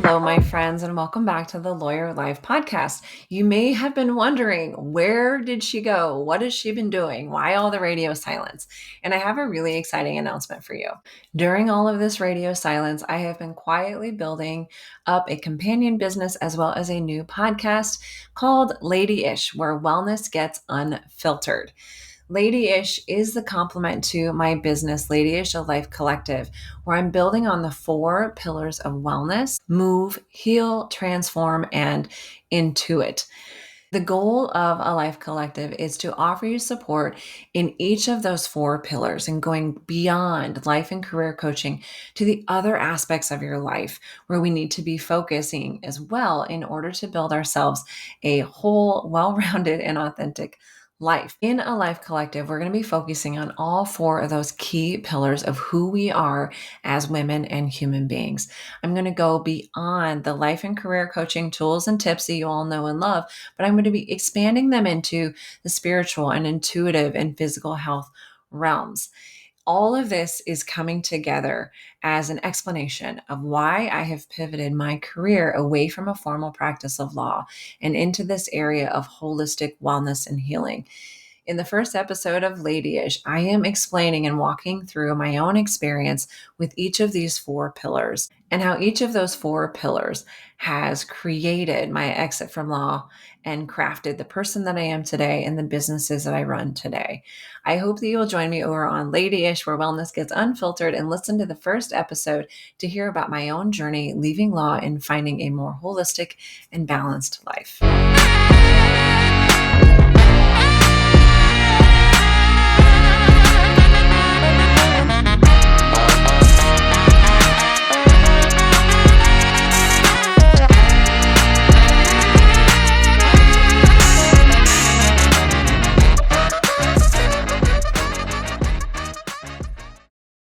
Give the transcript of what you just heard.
Hello, my friends, and welcome back to the Lawyer Life podcast. You may have been wondering, where did she go? What has she been doing? Why all the radio silence? And I have a really exciting announcement for you. During all of this radio silence, I have been quietly building up a companion business as well as a new podcast called Lady-ish, where wellness gets unfiltered. Lady-ish is the complement to my business, Lady-ish, a life collective, where I'm building on the 4 pillars of wellness: move, heal, transform, and intuit. The goal of a life collective is to offer you support in each of those 4 pillars and going beyond life and career coaching to the other aspects of your life where we need to be focusing as well in order to build ourselves a whole, well-rounded, and authentic life. In a life collective, we're going to be focusing on all 4 of those key pillars of who we are as women and human beings. I'm going to go beyond the life and career coaching tools and tips that you all know and love, but I'm going to be expanding them into the spiritual and intuitive and physical health realms. All of this is coming together as an explanation of why I have pivoted my career away from a formal practice of law and into this area of holistic wellness and healing. In the first episode of Lady-ish, I am explaining and walking through my own experience with each of these 4 pillars and how each of those 4 pillars has created my exit from law and crafted the person that I am today and the businesses that I run today. I hope that you will join me over on Lady-ish, where wellness gets unfiltered, and listen to the first episode to hear about my own journey leaving law and finding a more holistic and balanced life.